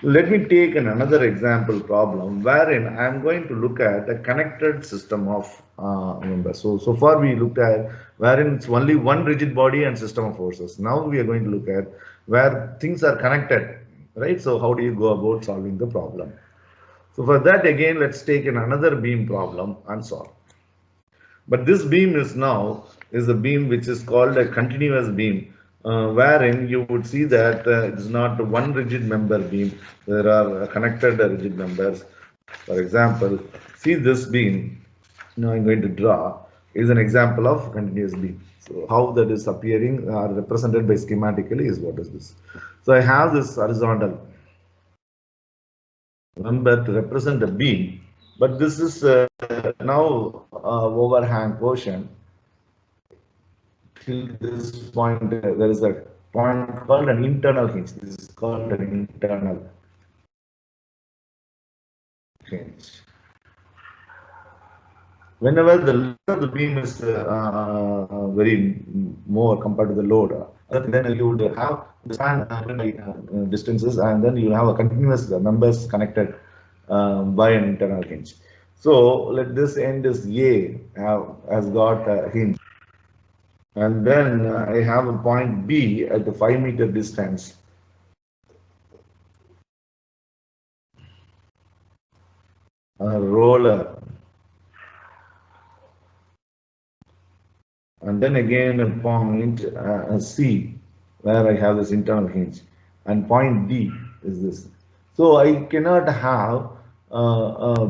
Let me take another example problem wherein I am going to look at a connected system of members. So far we looked at wherein it's only one rigid body and system of forces. Now we are going to look at where things are connected, right? So how do you go about solving the problem? So for that again, let's take another beam problem and solve. But this beam is a beam which is called a continuous beam, wherein you would see that it is not one rigid member beam. There are connected rigid members. For example, see this beam. Now I'm going to draw is an example of continuous beam. So how that is appearing or represented by schematically is what is this. So I have this horizontal member to represent a beam, but this is now overhang portion till this point. There is a point called an internal hinge. This is called an internal hinge. Whenever the load of the beam is very more compared to the load, then you would have the span distances, and then you have a continuous members connected by an internal hinge. So let this end is A has got a hinge, and then I have a point B at the 5-meter distance. A roller, and then again a point C where I have this internal hinge, and point D is this. So I cannot have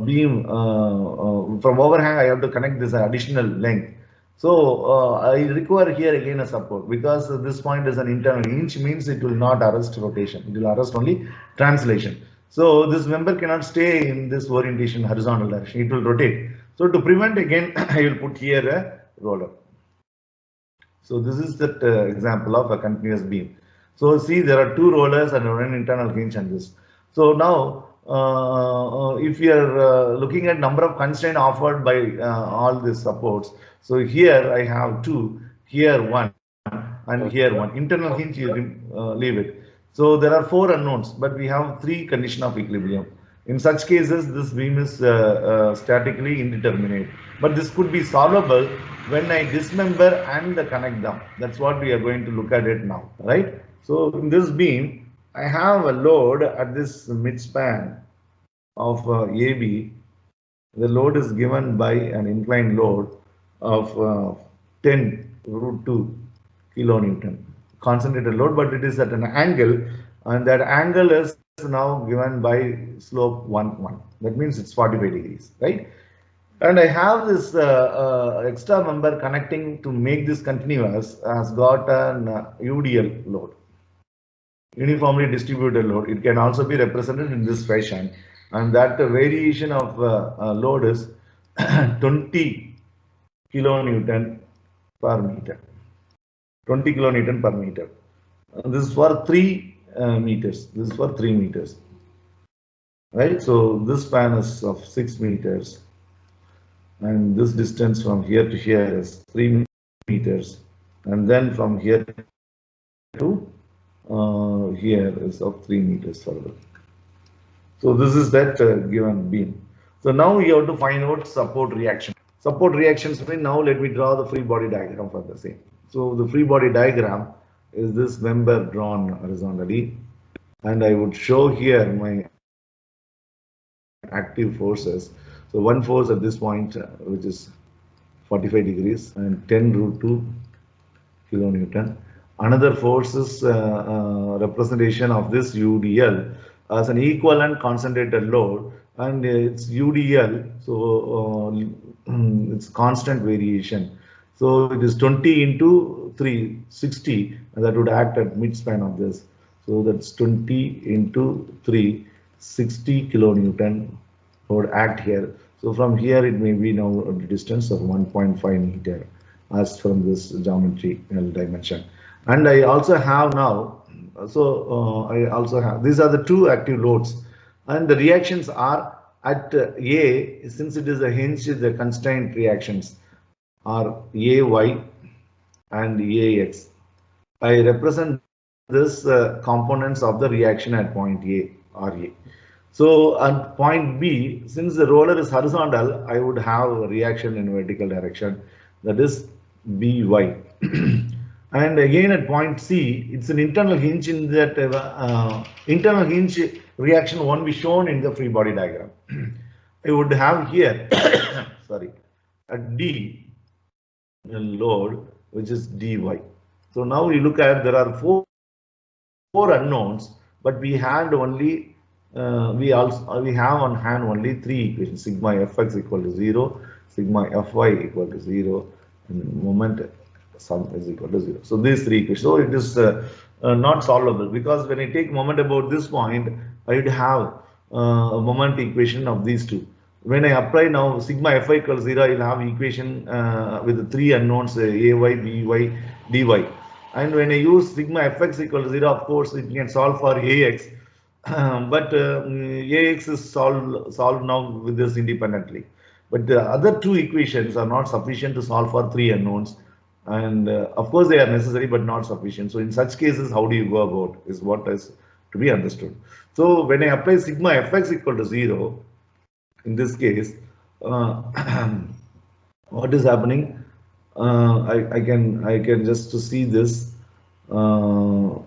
beam from overhang. I have to connect this additional length. So I require here again a support, because this point is an internal hinge, means it will not arrest rotation. It will arrest only translation. So this member cannot stay in this orientation horizontal direction. It will rotate. So to prevent again, I will put here a roller. So this is that example of a continuous beam. So see, there are two rollers and one internal hinge and this. So now, if you are looking at number of constraints offered by all these supports, so here I have two, here one, and here one. Internal hinge, you leave it. So there are four unknowns, but we have three conditions of equilibrium. In such cases, this beam is statically indeterminate. But this could be solvable when I dismember and connect them. That's what we are going to look at it now, right? So in this beam, I have a load at this midspan of AB. The load is given by an inclined load of 10 root 2 kilonewton. Concentrated load, but it is at an angle, and that angle is now given by slope 1, 1. That means it's 45 degrees, right? And I have this extra member connecting to make this continuous has got an UDL load, uniformly distributed load. It can also be represented in this fashion, and that variation of load is 20 kilonewton per meter. 20 kilonewton per meter. This is for 3 meters. This is for 3 meters. Right? So this span is of 6 meters. And this distance from here to here is 3 meters. And then from here to here is of 3 meters further. So this is that given beam. So now you have to find out support reaction. Support reactions mean, now let me draw the free body diagram for the same. So the free body diagram is this member drawn horizontally, and I would show here my active forces. So one force at this point, which is 45 degrees and 10 root 2 kilonewton. Another force is representation of this UDL as an equivalent concentrated load, and it's UDL, so it's constant variation. So it is 20 into 3, 60, and that would act at midspan of this. So that's 20 into 3, 60 kilonewton would act here. So from here it may be now a distance of 1.5 meter as from this geometry dimension. And I also have now, I also have, these are the two active loads, and the reactions are at A, since it is a hinge, the constraint reactions are AY and AX. I represent this components of the reaction at point A RA. So at point B, since the roller is horizontal, I would have a reaction in vertical direction, that is By. And again at point C, it's an internal hinge. In that internal hinge reaction won't be shown in the free body diagram. I would have here, sorry, a D load, which is dy. So now you look at, there are four unknowns, but we had only we have on hand only three equations: sigma fx equal to 0, sigma fy equal to 0, and moment sum is equal to 0. So these three equations. So it is not solvable, because when I take moment about this point, I would have a moment equation of these two. When I apply now sigma fy equals 0, I will have equation with the three unknowns, ay, by, dy. And when I use sigma fx equal to 0, of course, it can solve for ax. But ax is solved now with this independently. But the other two equations are not sufficient to solve for three unknowns. And of course, they are necessary, but not sufficient. So in such cases, how do you go about is what is to be understood. So when I apply sigma fx equal to 0, in this case, what is happening? I can just to see this sigma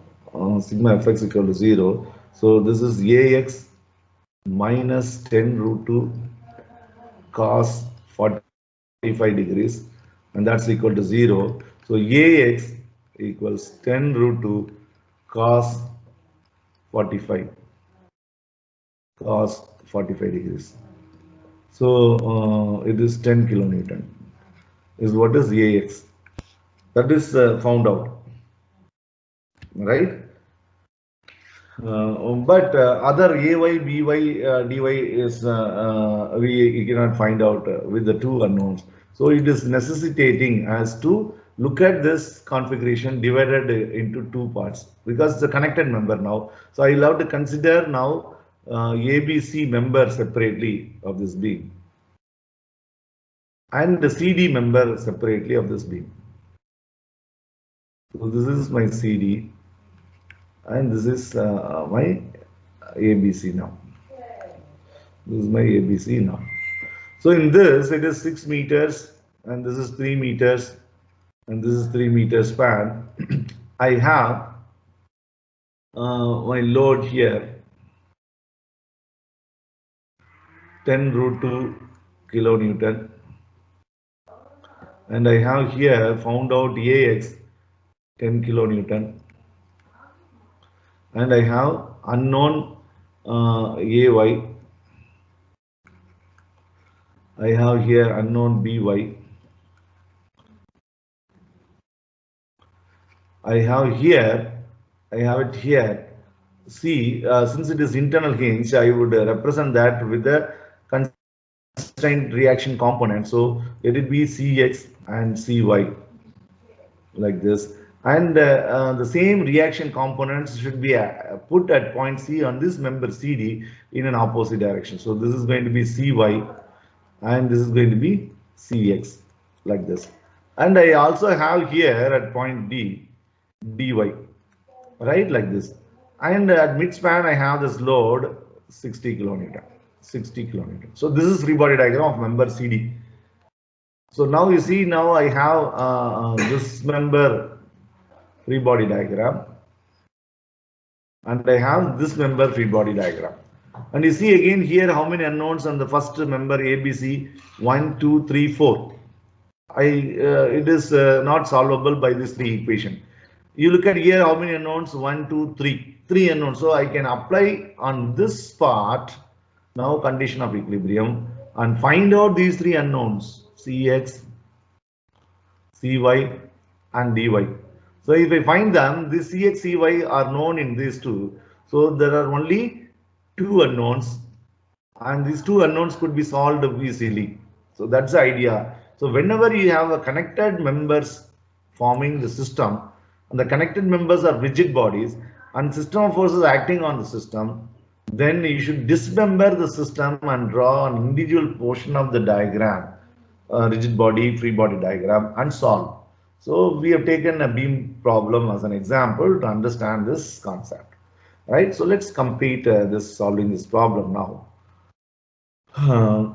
fx equal to 0. So this is ax minus 10 root 2 cos 45 degrees, and that's equal to 0. So ax equals 10 root 2 cos 45 degrees. So it is 10 kilonewton is what is ax. That is found out, right? But other ay, by, dy is we cannot find out with the two unknowns. So it is necessitating us to look at this configuration divided into two parts, because it's a connected member now. So I will have to consider now ABC member separately of this beam, and the CD member separately of this beam. So this is my CD, and this is my ABC now. This is my ABC now. So in this, it is 6 meters, and this is 3 meters, and this is 3 meter span. I have my load here, 10 root 2 kilonewton, and I have here found out AX 10 kilonewton, and I have unknown AY. I have here unknown BY. I have it here. See, since it is internal hinge, I would represent that with the constraint reaction component. So let it be Cx and Cy like this. And the same reaction components should be put at point C on this member CD in an opposite direction. So this is going to be Cy, and this is going to be Cx like this. And I also have here at point D, dy, right, like this. And at midspan, I have this load 60 kilonewton. So this is free body diagram of member CD. So now you see, now I have this member free body diagram, and I have this member free body diagram. And you see again here how many unknowns on the first member ABC: 1, 2, 3, 4. It is not solvable by this three equation. You look at here how many unknowns: 1, 2, 3. 3 unknowns. So I can apply on this part now condition of equilibrium and find out these three unknowns: Cx, Cy, and dy. So if I find them, this Cx, Cy are known in these two. So there are only two unknowns, and these two unknowns could be solved easily. So that's the idea. So whenever you have a connected members forming the system, and the connected members are rigid bodies, and system of forces acting on the system, then you should dismember the system and draw an individual portion of the diagram, rigid body, free body diagram, and solve. So we have taken a beam problem as an example to understand this concept. right? So let's complete this solving this problem now.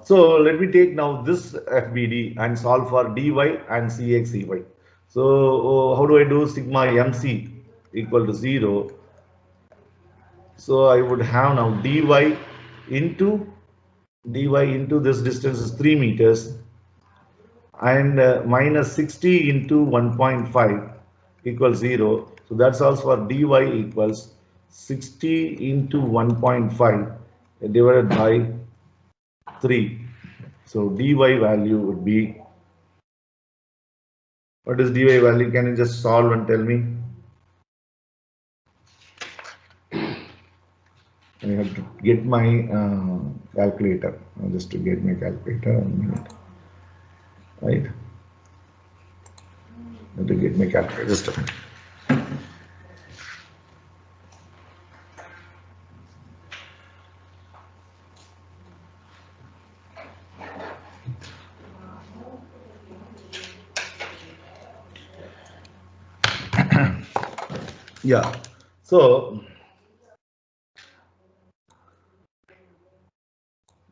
So let me take now this FBD and solve for dy and CXEY. So how do I do sigma MC equal to 0? So I would have now into dy into this distance is 3 meters and minus 60 into 1.5 equals 0. So that's also for dy equals 60 into 1.5 divided by 3. So dy value would be, what is dy value? Can you just solve and tell me? I have to get my calculator, just to get my calculator 1 minute, right? I have to get my calculator, just a minute. Yeah, so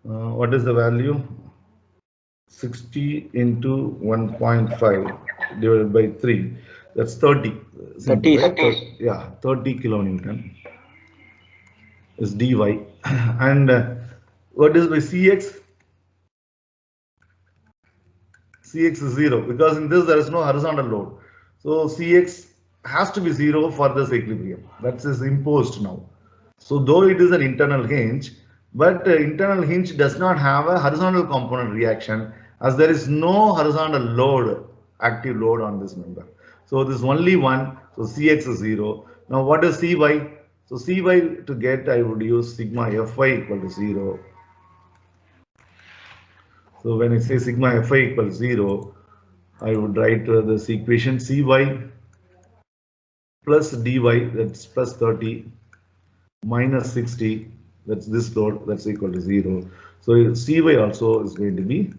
what is the value? 60 into 1.5 divided by 3, that's 30. 30. Right? Yeah, 30 kilonewton is dy. And what is by Cx? Cx is 0 because in this there is no horizontal load. So Cx has to be 0 for this equilibrium. That is imposed now. So though it is an internal hinge, but internal hinge does not have a horizontal component reaction as there is no horizontal load, active load on this member. So this is only one, so Cx is 0. Now what is Cy? So Cy to get, I would use sigma Fy equal to 0. So when I say sigma Fy equals 0, I would write this equation Cy plus dy, that's plus 30, minus 60, that's this load, that's equal to 0. So Cy also is going to be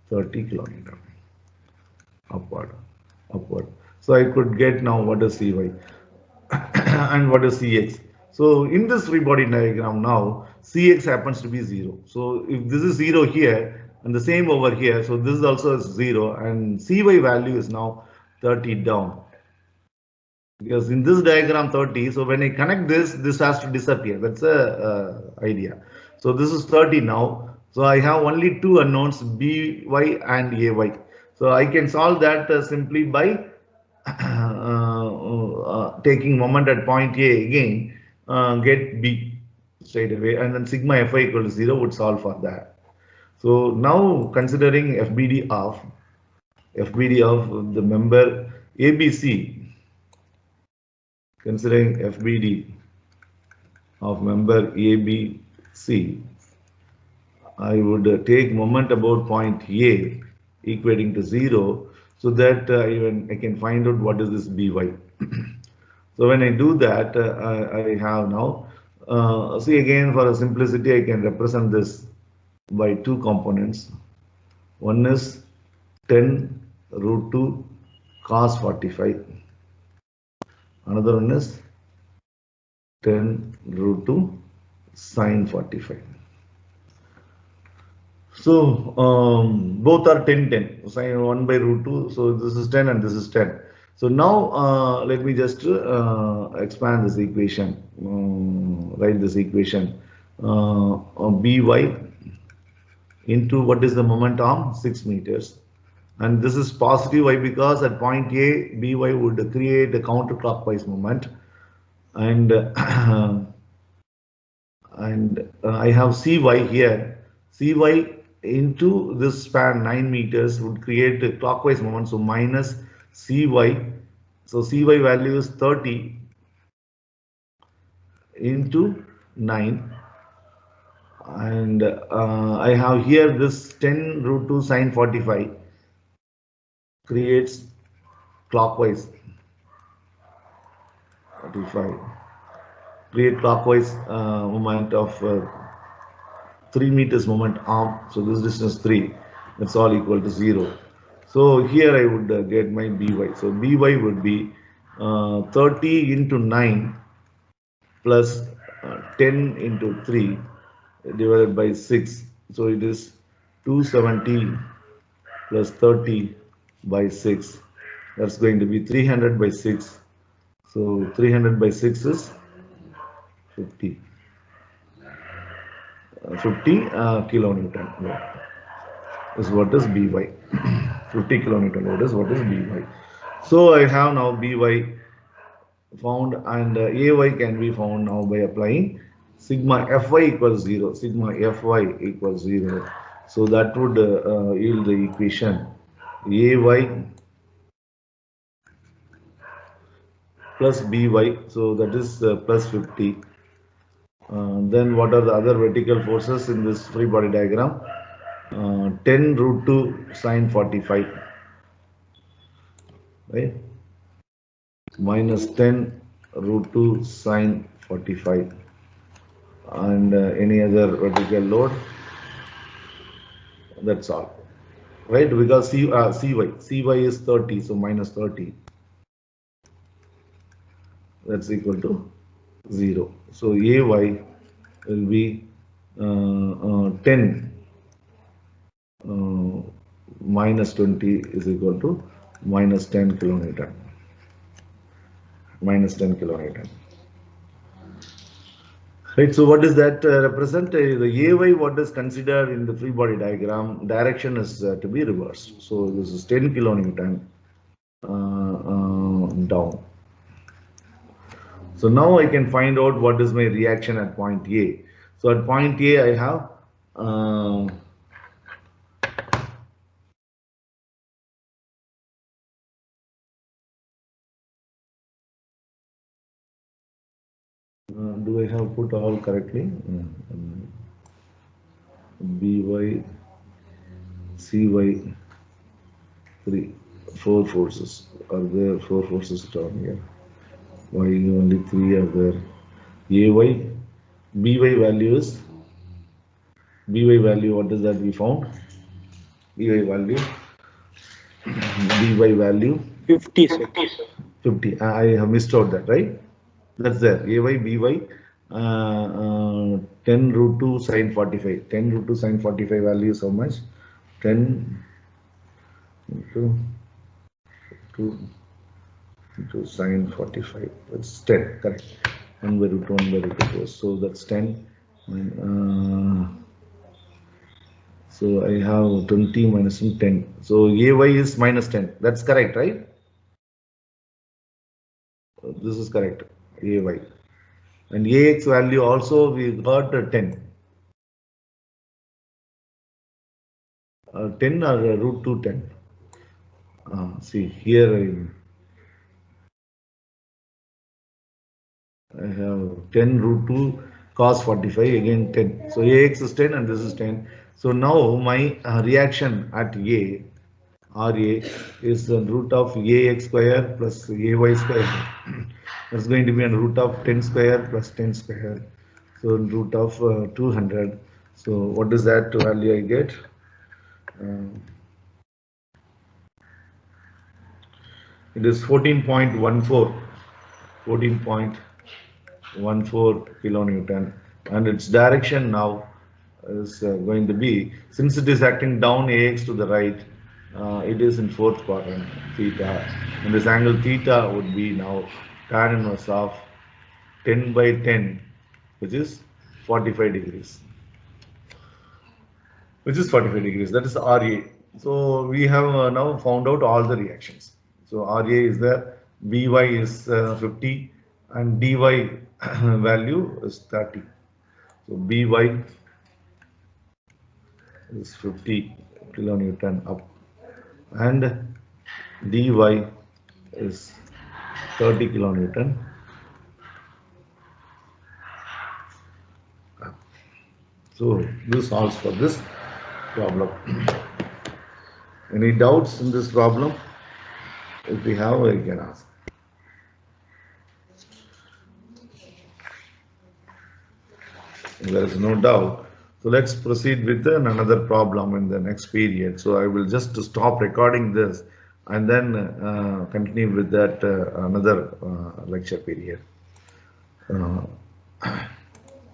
30 kilonewton upward. So I could get now what is Cy and what is Cx. So in this free body diagram now, Cx happens to be 0. So if this is 0 here and the same over here, so this also is 0 and Cy value is now 30 down. Because in this diagram 30, so when I connect this has to disappear. That's a idea. So this is 30 now. So I have only two unknowns, by and ay. So I can solve that simply by taking moment at point A again, get B straight away, and then sigma Fy equal to 0 would solve for that. So now considering FBD of the member ABC, considering FBD of member ABC, I would take moment about point A equating to 0 so that even I can find out what is this By. So when I do that, I have now, see again for simplicity, I can represent this by two components. One is 10 root 2 cos 45. Another one is 10 root 2 sine 45. So both are 10. Sine 1 by root 2. So this is 10 and this is 10. So now let me just expand this equation, write this equation, By into what is the moment arm? 6 meters. And this is positive. Why? Because at point A, By would create a counterclockwise moment. And I have Cy here. Cy into this span 9 meters would create a clockwise moment. So minus Cy. So Cy value is 30 into 9. And I have here this 10 root 2 sine 45 creates clockwise 45. Create clockwise moment of 3 meters moment arm. So this distance 3. That's all equal to 0. So here I would get my By. So By would be 30 into 9 plus 10 into 3 divided by 6. So it is 270 plus 30 by 6. That's going to be 300 by 6. So 300 by 6 is 50. 50 kilonewton load is what is By. 50 kilonewton load is what is By. So I have now By found, and Ay can be found now by applying sigma Fy equals 0. Sigma Fy equals 0. So that would yield the equation Ay plus By. So that is plus 50. Then what are the other vertical forces in this free body diagram? 10 root 2 sine 45, right? Minus 10 root 2 sine 45. And any other vertical load? That's all, right? Because Cy is 30, so minus 30. That's equal to 0. So Ay will be 10 minus 20 is equal to minus 10 kilonewton. Minus 10 kilonewton. Right, so what does that represent? The Ay, what is considered in the free body diagram, direction is to be reversed. So this is 10 kilonewton down. So now I can find out what is my reaction at point A. So at point A, I have do I have put all correctly? By, Cy, 4 forces. Are there 4 forces down here? Why only 3 are there? Ay, By value is, By value, what is that we found? By value, By value 50, sir. 50. I have missed out that, right? That's there. Ay, By 10 root 2 sine 45. 10 root 2 sine 45 value is how much? 10 into 2 into sine 45. That's 10, correct. 1 by root 1 by root 2. So that's 10. So I have 20 minus 10. So Ay is minus 10. That's correct, right? This is correct. Ay. And Ax value also we got 10. 10 or root 2 10. See here I have 10 root 2 cos 45, again 10. So Ax is 10 and this is 10. So now my reaction at A, Ra, is the root of Ax square plus Ay square. That's going to be on root of 10 square plus 10 square. So root of 200. So what is that value I get? It is 14.14. 14.14 kilonewton, and its direction now is going to be, since it is acting down Ax to the right, it is in 4th quadrant theta, and this angle theta would be now tan inverse of 10 by 10, which is 45 degrees. Which is 45 degrees. That is Ra. So we have now found out all the reactions. So Ra is there, By is 50, and dy value is 30. So By is 50 kilonewton up, and dy is 30 kilonewton. So this solves for this problem. Any doubts in this problem? If we have, I can ask. There is no doubt. So let's proceed with another problem in the next period. So I will just stop recording this and then continue with that another lecture period.